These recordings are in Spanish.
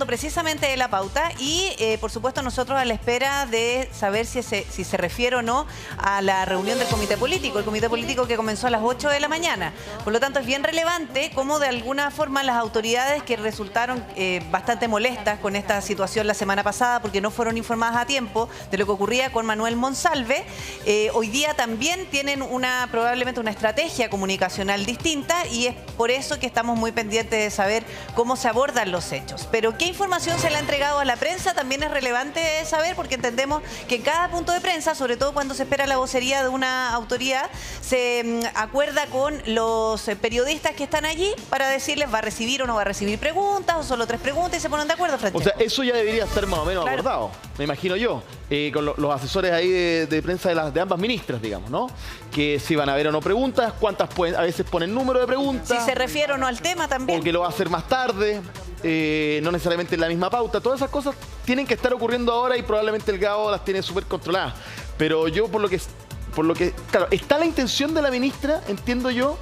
hablando precisamente de la pauta y, por supuesto, nosotros a la espera de saber si se refiere o no a la reunión del comité político, el comité político que comenzó a las 8 de la mañana. Por lo tanto, es bien relevante cómo de alguna forma las autoridades que resultaron bastante molestas con esta situación la semana pasada porque no fueron informadas a tiempo de lo que ocurría con Manuel Monsalve, hoy día también tienen probablemente una estrategia comunicacional distinta y es por eso que estamos muy pendientes de saber cómo se abordan los hechos. Pero qué información se le ha entregado a la prensa también es relevante saber, porque entendemos que en cada punto de prensa, sobre todo cuando se espera la vocería de una autoridad, se acuerda con los periodistas que están allí para decirles va a recibir o no va a recibir preguntas o solo 3 preguntas y se ponen de acuerdo, Francesco. O sea, eso ya debería estar más o menos abordado, me imagino yo, con los asesores ahí de prensa de ambas ministras, digamos, ¿no? Que si van a haber o no preguntas, cuántas pueden, a veces ponen número de preguntas. Si se refiere o no al tema también. O que lo va a hacer más tarde, no necesariamente en la misma pauta. Todas esas cosas tienen que estar ocurriendo ahora y probablemente el GAO las tiene súper controladas. Pero yo, por lo que, claro, está la intención de la ministra, entiendo yo,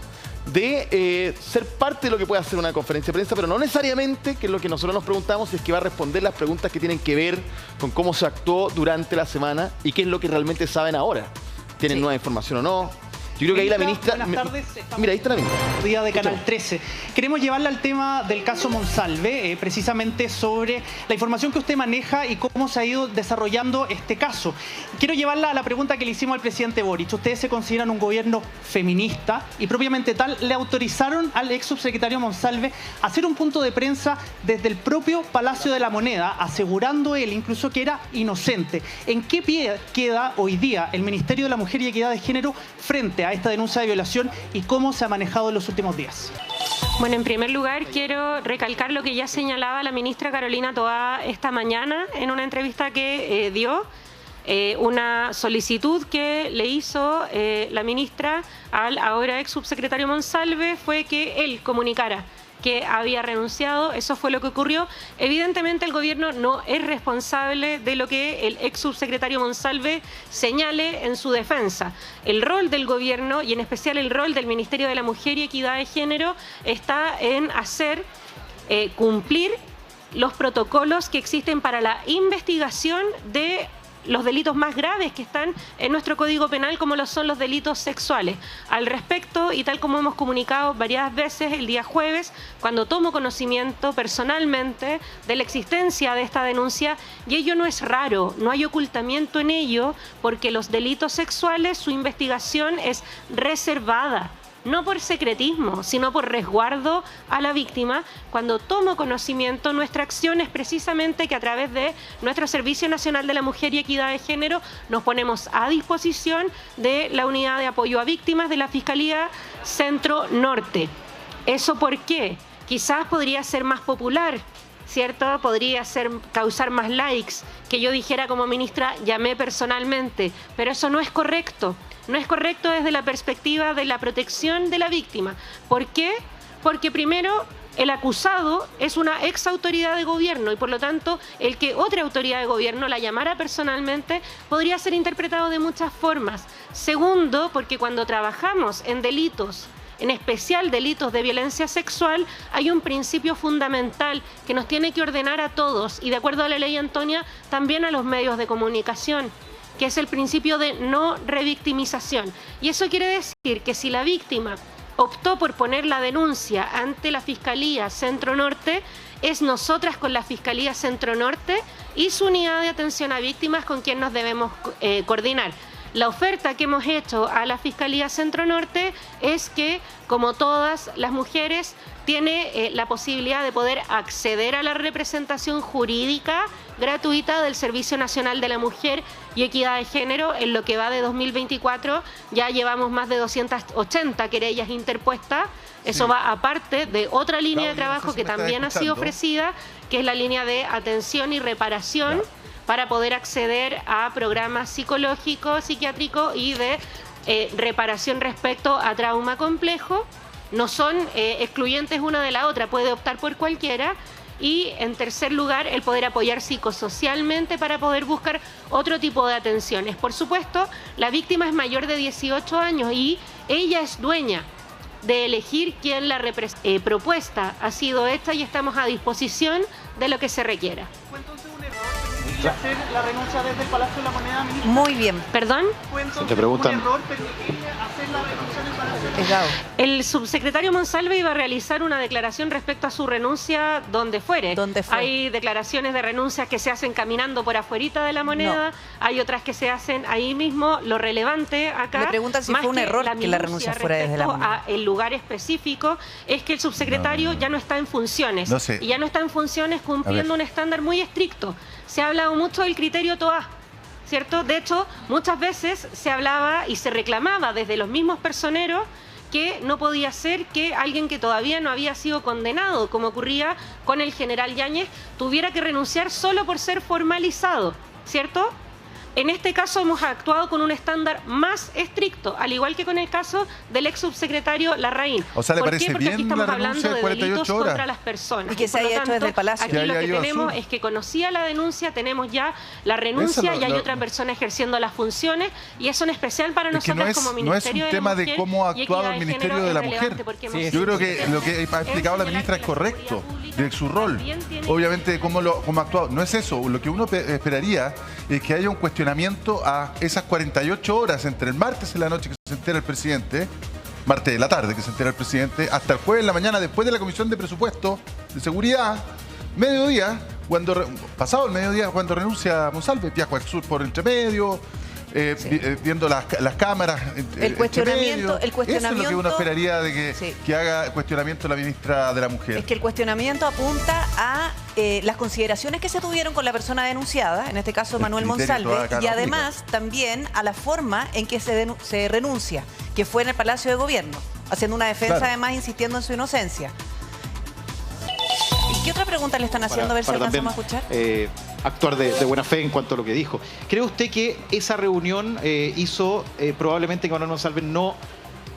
de ser parte de lo que puede hacer una conferencia de prensa, pero no necesariamente, que es lo que nosotros nos preguntamos, es que va a responder las preguntas que tienen que ver con cómo se actuó durante la semana y qué es lo que realmente saben ahora. ¿Tienen nueva información o no? Yo creo que ahí la ministra... Buenas tardes. Mira, ahí está la ministra. Día de Canal 13. Queremos llevarla al tema del caso Monsalve, precisamente sobre la información que usted maneja y cómo se ha ido desarrollando este caso. Quiero llevarla a la pregunta que le hicimos al presidente Boric. Ustedes se consideran un gobierno feminista y propiamente tal le autorizaron al ex subsecretario Monsalve a hacer un punto de prensa desde el propio Palacio de la Moneda, asegurando él incluso que era inocente. ¿En qué pie queda hoy día el Ministerio de la Mujer y Equidad de Género frente a esta denuncia de violación y cómo se ha manejado en los últimos días? Bueno, en primer lugar quiero recalcar lo que ya señalaba la ministra Carolina Toá esta mañana en una entrevista que dio. Una solicitud que le hizo la ministra al ahora ex subsecretario Monsalve fue que él comunicara que había renunciado. Eso fue lo que ocurrió. Evidentemente el gobierno no es responsable de lo que el ex subsecretario Monsalve señale en su defensa. El rol del gobierno y en especial el rol del Ministerio de la Mujer y Equidad de Género está en hacer cumplir los protocolos que existen para la investigación de los delitos más graves que están en nuestro Código Penal, como lo son los delitos sexuales. Al respecto, y tal como hemos comunicado varias veces el día jueves, cuando tomo conocimiento personalmente de la existencia de esta denuncia, y ello no es raro, no hay ocultamiento en ello, porque los delitos sexuales, su investigación es reservada. No por secretismo, sino por resguardo a la víctima. Cuando tomo conocimiento, nuestra acción es precisamente que a través de nuestro Servicio Nacional de la Mujer y Equidad de Género nos ponemos a disposición de la Unidad de Apoyo a Víctimas de la Fiscalía Centro Norte. ¿Eso por qué? Quizás podría ser más popular, ¿cierto? Podría causar más likes, que yo dijera como ministra, llamé personalmente, pero eso no es correcto. No es correcto desde la perspectiva de la protección de la víctima. ¿Por qué? Porque primero, el acusado es una ex autoridad de gobierno y por lo tanto el que otra autoridad de gobierno la llamara personalmente podría ser interpretado de muchas formas. Segundo, porque cuando trabajamos en delitos, en especial delitos de violencia sexual, hay un principio fundamental que nos tiene que ordenar a todos y de acuerdo a la ley Antonia también a los medios de comunicación, que es el principio de no revictimización. Y eso quiere decir que si la víctima optó por poner la denuncia ante la Fiscalía Centro Norte, es nosotras con la Fiscalía Centro Norte y su unidad de atención a víctimas con quien nos debemos coordinar. La oferta que hemos hecho a la Fiscalía Centro Norte es que, como todas las mujeres, tiene la posibilidad de poder acceder a la representación jurídica gratuita del Servicio Nacional de la Mujer y Equidad de Género. En lo que va de 2024 ya llevamos más de 280 querellas interpuestas. Eso va aparte de otra línea de trabajo que también ha sido ofrecida, que es la línea de atención y reparación para poder acceder a programas psicológicos, psiquiátricos y de reparación respecto a trauma complejo. No son excluyentes una de la otra, puede optar por cualquiera. Y en tercer lugar, el poder apoyar psicosocialmente para poder buscar otro tipo de atenciones. Por supuesto, la víctima es mayor de 18 años y ella es dueña de elegir quién la representa. Propuesta ha sido esta y estamos a disposición de lo que se requiera. ¿Fue entonces un error permitirle hacer la renuncia desde el Palacio de la Moneda, ministra? Muy bien. ¿Perdón? ¿Fue entonces te preguntan- un error permitirle hacer la renuncia en el Palacio de la Gabo. El subsecretario Monsalve iba a realizar una declaración respecto a su renuncia donde fuere. Donde fue. Hay declaraciones de renuncias que se hacen caminando por afuerita de la moneda, hay otras que se hacen ahí mismo. Lo relevante acá, Me preguntan si más fue un que error que la minucia renuncia fuera desde la respecto moneda. a el lugar específico, es que el subsecretario ya no está en funciones. No sé. Y ya no está en funciones cumpliendo un estándar muy estricto. Se ha hablado mucho del criterio TOA, ¿cierto? De hecho, muchas veces se hablaba y se reclamaba desde los mismos personeros que no podía ser que alguien que todavía no había sido condenado, como ocurría con el general Yáñez, tuviera que renunciar solo por ser formalizado, ¿cierto? En este caso hemos actuado con un estándar más estricto, al igual que con el caso del ex subsecretario Larraín. O sea, ¿le ¿Por parece qué? Porque aquí bien estamos la renuncia hablando de de 48 delitos horas? contra las personas. Y que se por lo haya hecho tanto, desde el Palacio. Aquí Que lo haya que ido tenemos azul. es que conocía la denuncia, tenemos ya la renuncia Eso y hay lo- otra persona ejerciendo las funciones, y eso en especial para Es que nosotros no es, como no es Ministerio un de la tema de Mujer cómo ha y actuado Equidad el de Ministerio Género de la es Mujer. relevante porque hemos Yo creo que sido lo que ha explicado la señalar ministra es que la correcto, seguridad de su rol. también tiene- Obviamente, cómo ha actuado. No es eso. Lo que uno esperaría es que haya un cuestionamiento a esas 48 horas entre el martes en la noche que se entera el presidente, martes de la tarde que se entera el presidente, hasta el jueves en la mañana después de la Comisión de Presupuesto, de Seguridad, mediodía, pasado el mediodía, cuando renuncia Monsalve, viaja al sur por entre medio, viendo las cámaras. El cuestionamiento- entre medio. Eso es lo que uno esperaría de que, Sí. que haga cuestionamiento la ministra de la Mujer. Es que el cuestionamiento apunta a las consideraciones que se tuvieron con la persona denunciada, en este caso El Manuel criterio Monsalve, todavía acá y no además también a la forma en que se renuncia, que fue en el Palacio de Gobierno, haciendo una defensa Claro. además insistiendo en su inocencia. ¿Y qué otra pregunta le están haciendo? A ver si para alcanzamos a también, escuchar. actuar de buena fe en cuanto a lo que dijo. ¿Cree usted que esa reunión hizo probablemente que Manuel Monsalve no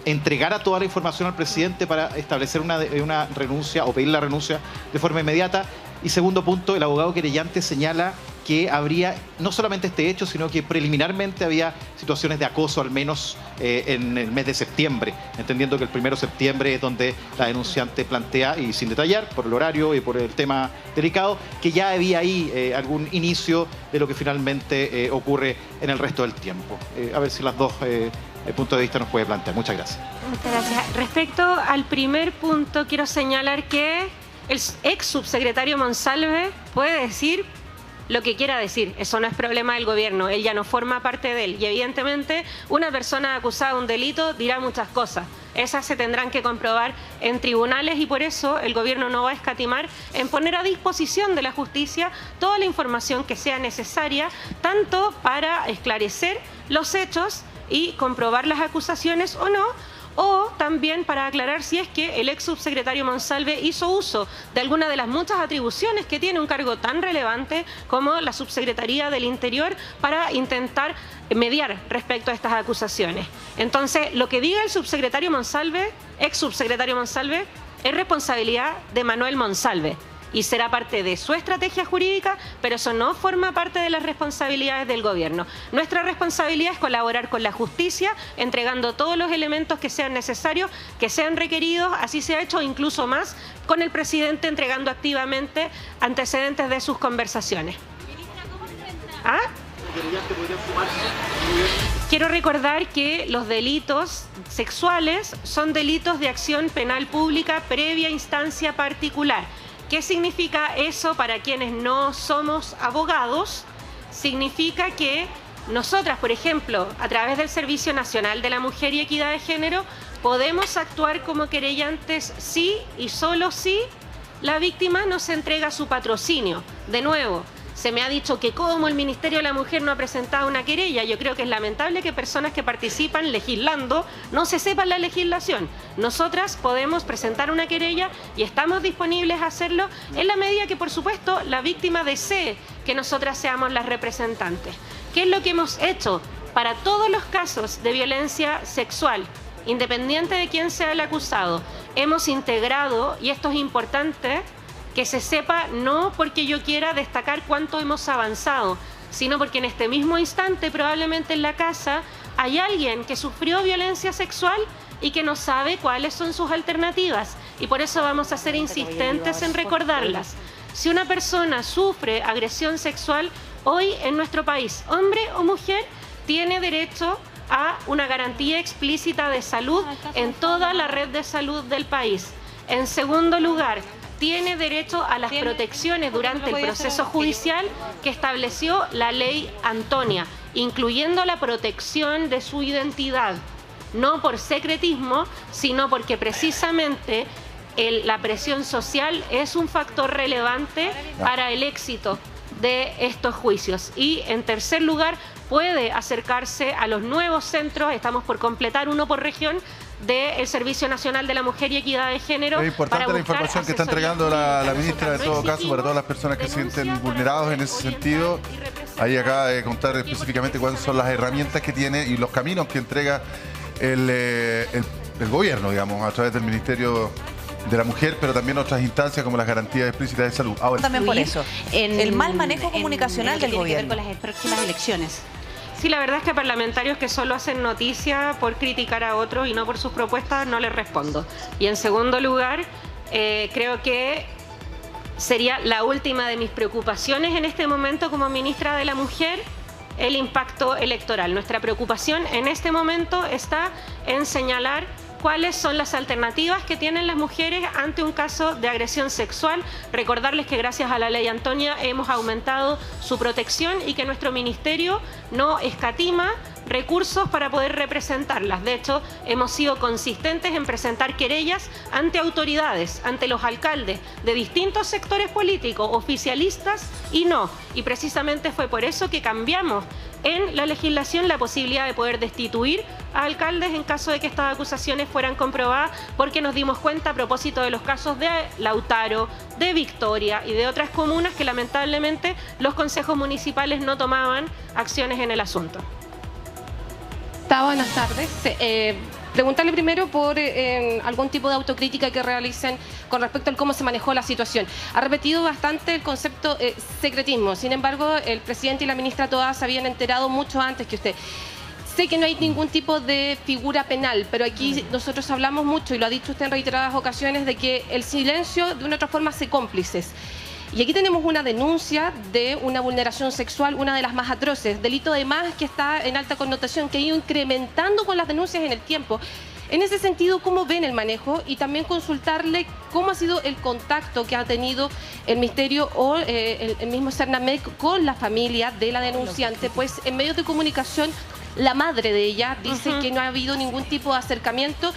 entregara toda la información al presidente para establecer una renuncia o pedir la renuncia de forma inmediata? Y segundo punto, el abogado querellante señala que habría no solamente este hecho, sino que preliminarmente había situaciones de acoso, al menos en el mes de septiembre, entendiendo que el 1 de septiembre es donde la denunciante plantea, y sin detallar, por el horario y por el tema delicado, que ya había ahí algún inicio de lo que finalmente ocurre en el resto del tiempo. A ver si las dos puntos de vista nos puede plantear. Muchas gracias. Muchas gracias. Respecto al primer punto, quiero señalar que el ex subsecretario Monsalve puede decir lo que quiera decir. Eso no es problema del gobierno. Él ya no forma parte de él. Y evidentemente una persona acusada de un delito dirá muchas cosas. Esas se tendrán que comprobar en tribunales y por eso el gobierno no va a escatimar en poner a disposición de la justicia toda la información que sea necesaria, tanto para esclarecer los hechos y comprobar las acusaciones o no, o también para aclarar si es que el ex subsecretario Monsalve hizo uso de alguna de las muchas atribuciones que tiene un cargo tan relevante como la Subsecretaría del Interior para intentar mediar respecto a estas acusaciones. Entonces, lo que diga el subsecretario Monsalve, ex subsecretario Monsalve, es responsabilidad de Manuel Monsalve y será parte de su estrategia jurídica, pero eso no forma parte de las responsabilidades del gobierno. Nuestra responsabilidad es colaborar con la justicia, entregando todos los elementos que sean necesarios, que sean requeridos, así se ha hecho incluso más con el presidente entregando activamente antecedentes de sus conversaciones. ¿Ah? Quiero recordar que los delitos sexuales son delitos de acción penal pública previa instancia particular. ¿Qué significa eso para quienes no somos abogados? Significa que nosotras, por ejemplo, a través del Servicio Nacional de la Mujer y Equidad de Género, podemos actuar como querellantes sí y solo si la víctima nos entrega su patrocinio. De nuevo, se me ha dicho que como el Ministerio de la Mujer no ha presentado una querella, yo creo que es lamentable que personas que participan legislando no se sepan la legislación. Nosotras podemos presentar una querella y estamos disponibles a hacerlo en la medida que, por supuesto, la víctima desee que nosotras seamos las representantes. ¿Qué es lo que hemos hecho? Para todos los casos de violencia sexual, independiente de quién sea el acusado, hemos integrado, y esto es importante, que se sepa no porque yo quiera destacar cuánto hemos avanzado, sino porque en este mismo instante probablemente en la casa hay alguien que sufrió violencia sexual y que no sabe cuáles son sus alternativas. Y por eso vamos a ser insistentes en recordarlas. Si una persona sufre agresión sexual hoy en nuestro país, hombre o mujer, tiene derecho a una garantía explícita de salud en toda la red de salud del país. En segundo lugar, tiene derecho a las protecciones durante el proceso judicial que estableció la ley Antonia, incluyendo la protección de su identidad, no por secretismo, sino porque precisamente la presión social es un factor relevante para el éxito de estos juicios. Y en tercer lugar, puede acercarse a los nuevos centros, estamos por completar uno por región, del Servicio Nacional de la Mujer y Equidad de Género. Es importante la información que está entregando la ministra, en todo caso, para todas las personas que se sienten vulnerados en ese sentido. Ahí acaba de contar específicamente cuáles son las herramientas que tiene y los caminos que entrega el gobierno, digamos, a través del Ministerio de la Mujer, pero también otras instancias como las garantías explícitas de salud. Ahora, también por eso, el mal manejo comunicacional del gobierno. Con las próximas elecciones. Sí, la verdad es que a parlamentarios que solo hacen noticia por criticar a otros y no por sus propuestas, no les respondo. Y en segundo lugar, creo que sería la última de mis preocupaciones en este momento como ministra de la Mujer, el impacto electoral. Nuestra preocupación en este momento está en señalar cuáles son las alternativas que tienen las mujeres ante un caso de agresión sexual. Recordarles que gracias a la ley Antonia hemos aumentado su protección y que nuestro ministerio no escatima recursos para poder representarlas. De hecho, hemos sido consistentes en presentar querellas ante autoridades, ante los alcaldes de distintos sectores políticos, oficialistas y no. Y precisamente fue por eso que cambiamos en la legislación la posibilidad de poder destituir a alcaldes en caso de que estas acusaciones fueran comprobadas, porque nos dimos cuenta a propósito de los casos de Lautaro, de Victoria y de otras comunas que lamentablemente los consejos municipales no tomaban acciones en el asunto. Buenas tardes. Preguntarle primero por algún tipo de autocrítica que realicen con respecto a cómo se manejó la situación. Ha repetido bastante el concepto secretismo. Sin embargo, el presidente y la ministra todas se habían enterado mucho antes que usted. Sé que no hay ningún tipo de figura penal, pero aquí nosotros hablamos mucho, y lo ha dicho usted en reiteradas ocasiones, de que el silencio de una u otra forma hace cómplices. Y aquí tenemos una denuncia de una vulneración sexual, una de las más atroces, delito además que está en alta connotación, que ha ido incrementando con las denuncias en el tiempo. En ese sentido, ¿cómo ven el manejo? Y también consultarle cómo ha sido el contacto que ha tenido el Ministerio o el mismo Cernamec con la familia de la denunciante, pues en medios de comunicación la madre de ella dice que no ha habido ningún tipo de acercamiento.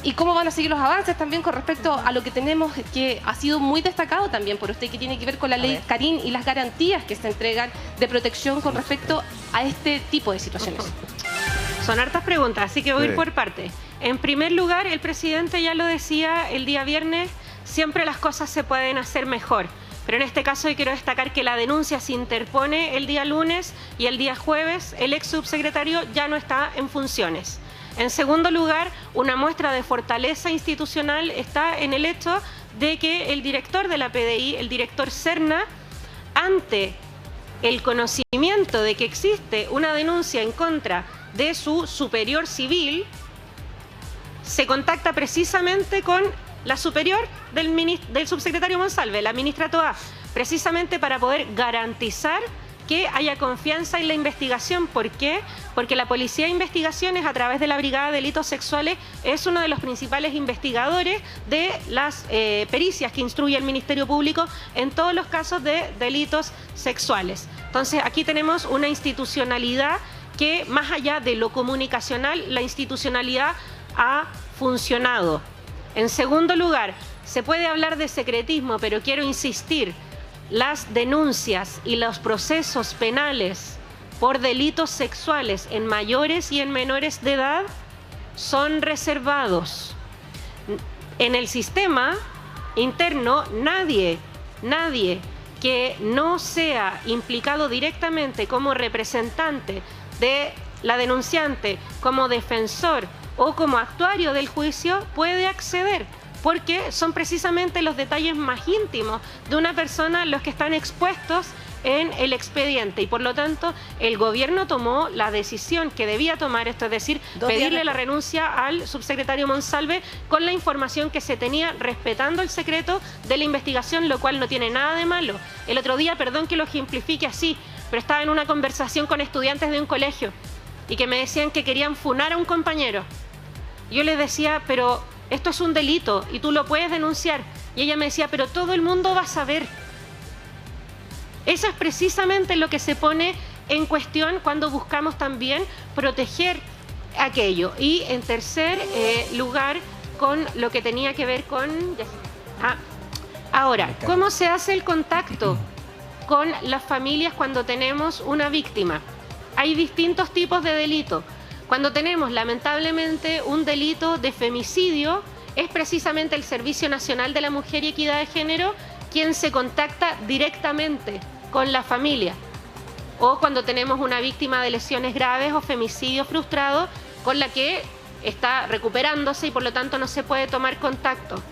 ¿Y cómo van a seguir los avances también con respecto a lo que tenemos, que ha sido muy destacado también por usted, que tiene que ver con la ley Karin y las garantías que se entregan de protección con respecto a este tipo de situaciones? Son hartas preguntas, así que voy a ir por parte. En primer lugar, el presidente ya lo decía el día viernes, siempre las cosas se pueden hacer mejor. Pero en este caso quiero destacar que la denuncia se interpone el día lunes y el día jueves el ex subsecretario ya no está en funciones. En segundo lugar, una muestra de fortaleza institucional está en el hecho de que el director de la PDI, el director Serna, ante el conocimiento de que existe una denuncia en contra de su superior civil, se contacta precisamente con la superior del subsecretario Monsalve, la ministra Toá, precisamente para poder garantizar que haya confianza en la investigación. ¿Por qué? Porque la Policía de Investigaciones, a través de la Brigada de Delitos Sexuales, es uno de los principales investigadores de las pericias que instruye el Ministerio Público en todos los casos de delitos sexuales. Entonces, aquí tenemos una institucionalidad que, más allá de lo comunicacional, la institucionalidad ha funcionado. En segundo lugar, se puede hablar de secretismo, pero quiero insistir, las denuncias y los procesos penales por delitos sexuales en mayores y en menores de edad son reservados. En el sistema interno, nadie que no sea implicado directamente como representante de la denunciante, como defensor o como actuario del juicio puede acceder. porque son precisamente los detalles más íntimos de una persona los que están expuestos en el expediente, y por lo tanto el gobierno tomó la decisión que debía tomar, esto es decir, pedirle la renuncia al subsecretario Monsalve con la información que se tenía, respetando el secreto de la investigación, lo cual no tiene nada de malo. El otro día, perdón que lo ejemplifique así, pero estaba en una conversación con estudiantes de un colegio y que me decían que querían funar a un compañero. Yo les decía, pero esto es un delito y tú lo puedes denunciar. Y ella me decía, pero todo el mundo va a saber. Eso es precisamente lo que se pone en cuestión cuando buscamos también proteger aquello. Y en tercer lugar, con lo que tenía que ver con... Ahora, ¿cómo se hace el contacto con las familias cuando tenemos una víctima? Hay distintos tipos de delito. Cuando tenemos, lamentablemente, un delito de femicidio, es precisamente el Servicio Nacional de la Mujer y Equidad de Género quien se contacta directamente con la familia. O cuando tenemos una víctima de lesiones graves o femicidio frustrado con la que está recuperándose y por lo tanto no se puede tomar contacto.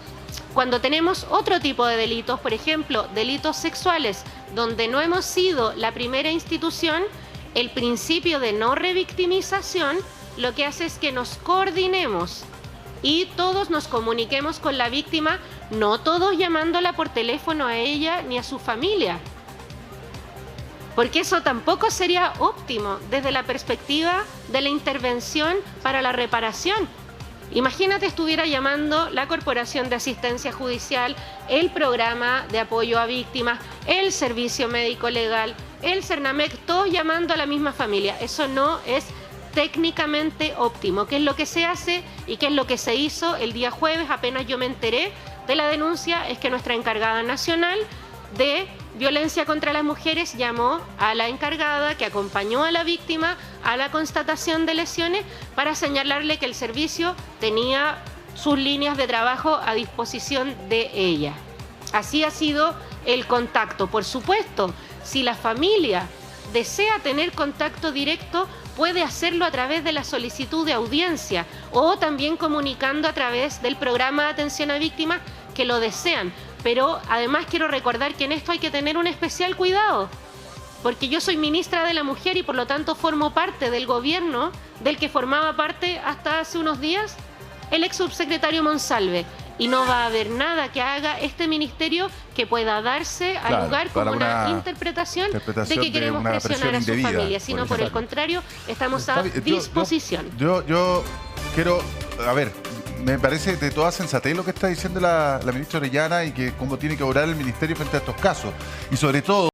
Cuando tenemos otro tipo de delitos, por ejemplo, delitos sexuales, donde no hemos sido la primera institución, el principio de no revictimización lo que hace es que nos coordinemos y todos nos comuniquemos con la víctima, no todos llamándola por teléfono a ella ni a su familia. Porque eso tampoco sería óptimo desde la perspectiva de la intervención para la reparación. Imagínate estuviera llamando la Corporación de Asistencia Judicial, el Programa de Apoyo a Víctimas, el Servicio Médico Legal, el Cernamec, todos llamando a la misma familia. Eso no es técnicamente óptimo. ¿Qué es lo que se hace y qué es lo que se hizo el día jueves? Apenas yo me enteré de la denuncia, es que nuestra encargada nacional de violencia contra las mujeres llamó a la encargada que acompañó a la víctima a la constatación de lesiones para señalarle que el servicio tenía sus líneas de trabajo a disposición de ella. Así ha sido el contacto. Por supuesto, si la familia desea tener contacto directo, puede hacerlo a través de la solicitud de audiencia o también comunicando a través del programa de atención a víctimas que lo desean. Pero además quiero recordar que en esto hay que tener un especial cuidado, porque yo soy ministra de la Mujer y por lo tanto formo parte del gobierno del que formaba parte hasta hace unos días el ex subsecretario Monsalve. Y no va a haber nada que haga este ministerio que pueda darse al lugar como una interpretación de que queremos presionar a su familia, sino por el contrario, estamos a disposición. Yo quiero, a ver, me parece de toda sensatez lo que está diciendo la ministra Orellana y que cómo tiene que obrar el ministerio frente a estos casos. Y sobre todo